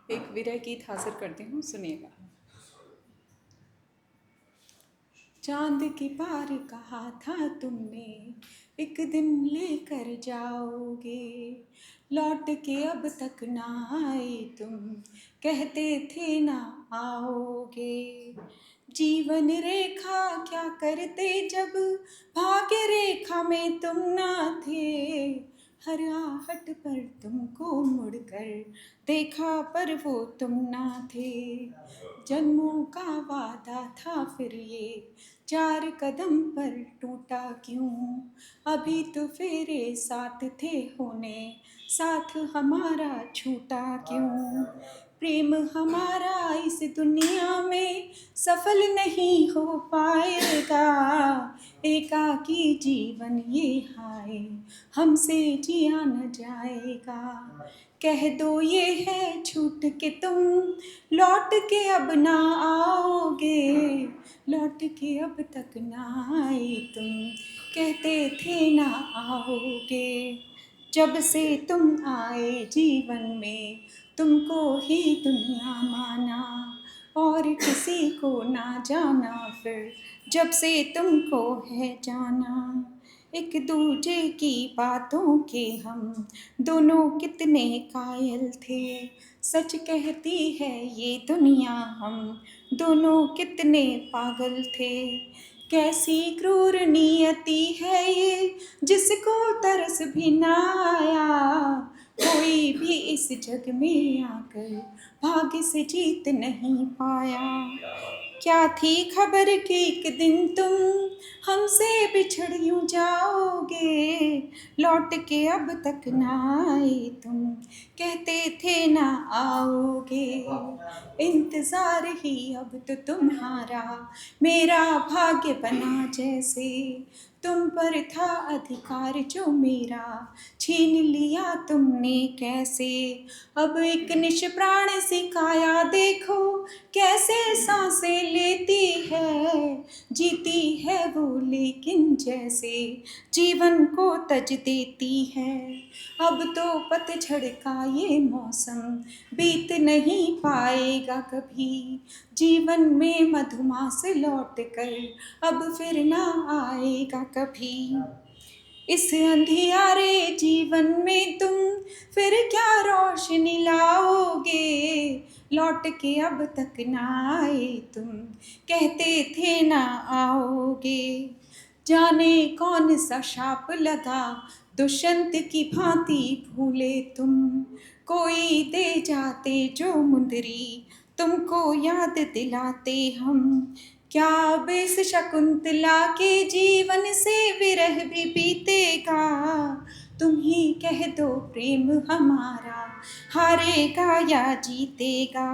एक विरह गीत हाजिर करती हूँ, सुनिएगा। चांद की पार कहा था तुमने, एक दिन लेकर जाओगे, लौट के अब तक ना आए तुम, कहते थे ना आओगे। जीवन रेखा क्या करते जब भाग्य रेखा में तुम ना थे, हर आहट पर तुमको मुड़कर देखा पर वो तुम ना थे। जन्मों का वादा था फिर ये 4 कदम पर टूटा क्यों, अभी तो फेरे साथ थे होने, साथ हमारा छूटा क्यों। प्रेम हमारा इस दुनिया में सफल नहीं हो पाएगा, एकाकी जीवन ये हाय हमसे जिया न जाएगा। कह दो ये है छूट के तुम लौट के अब ना आओगे, लौट के अब तक ना आए तुम, कहते थे ना आओगे। जब से तुम आए जीवन में तुमको ही दुनिया माना, और किसी को ना जाना फिर जब से तुमको है जाना। एक दूजे की बातों के हम दोनों कितने कायल थे, सच कहती है ये दुनिया हम दोनों कितने पागल थे। कैसी क्रूर नियति है ये जिसको तरस भी ना आया, कोई भी इस जग में आकर भाग्य से जीत नहीं पाया। क्या थी खबर कि एक दिन तुम हमसे बिछड़ यूं जाओगे, लौट के अब तक ना आए तुम, कहते थे ना आओगे। इंतज़ार ही अब तो तुम्हारा मेरा भाग्य बना जैसे, तुम पर था अधिकार जो मेरा छीन लिया तुमने कैसे। अब एक निष्प्राण सी काया देखो कैसे सांसें लेती है, जीती है वो लेकिन जैसे जीवन को तज देती है। अब तो पतझड़ का ये मौसम बीत नहीं पाएगा कभी, जीवन में मधुमास लौट कर अब फिर ना आएगा कभी। इस अंधियारे जीवन में तुम फिर क्या रोशनी लाओगे, लौट के अब तक ना आए तुम, कहते थे ना आओगे। जाने कौन सा शाप लगा दुष्यंत की भांति भूले तुम, कोई दे जाते जो मुंदरी तुमको याद दिलाते हम। क्या बेस शकुंतला के जीवन से विरह भी बीतेगा, तुम ही कह दो प्रेम हमारा हारेगा या जीतेगा।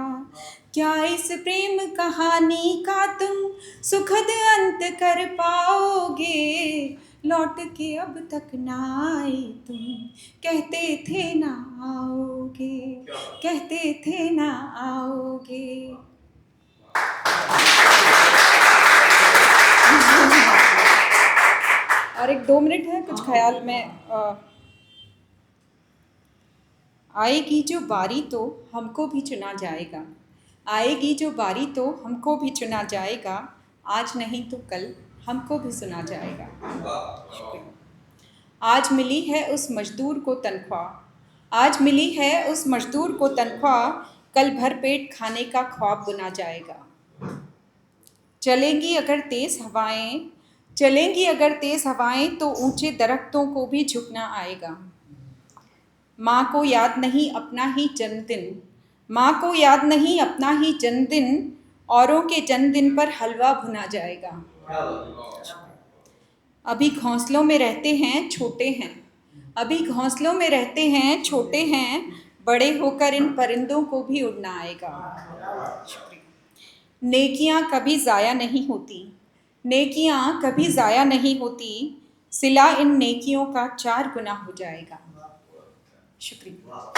क्या इस प्रेम कहानी का तुम सुखद अंत कर पाओगे, लौट के अब तक ना आए तुम, कहते थे ना आओगे, कहते थे ना आओगे। और एक 2 मिनट है, कुछ ख्याल में आएगी जो बारी तो हमको भी चुना जाएगा, आएगी जो बारी तो हमको भी चुना जाएगा, आज नहीं तो कल हमको भी सुना जाएगा। आज मिली है उस मजदूर को तनख्वाह, आज मिली है उस मजदूर को तनख्वाह, कल भरपेट खाने का ख्वाब बुना जाएगा। चलेंगी अगर तेज़ हवाएं, चलेंगी अगर तेज़ हवाएं तो ऊंचे दरख्तों को भी झुकना आएगा। माँ को याद नहीं अपना ही जन्मदिन, माँ को याद नहीं अपना ही जन्मदिन, औरों के जन्मदिन पर हलवा भुना जाएगा। अभी घोंसलों में रहते हैं छोटे हैं, अभी घोंसलों में रहते हैं छोटे हैं, बड़े होकर इन परिंदों को भी उड़ना आएगा। नेकियां कभी ज़ाया नहीं होती, नेकियां कभी ज़ाया नहीं होती, सिला इन नेकियों का 4 गुना हो जाएगा। शुक्रिया।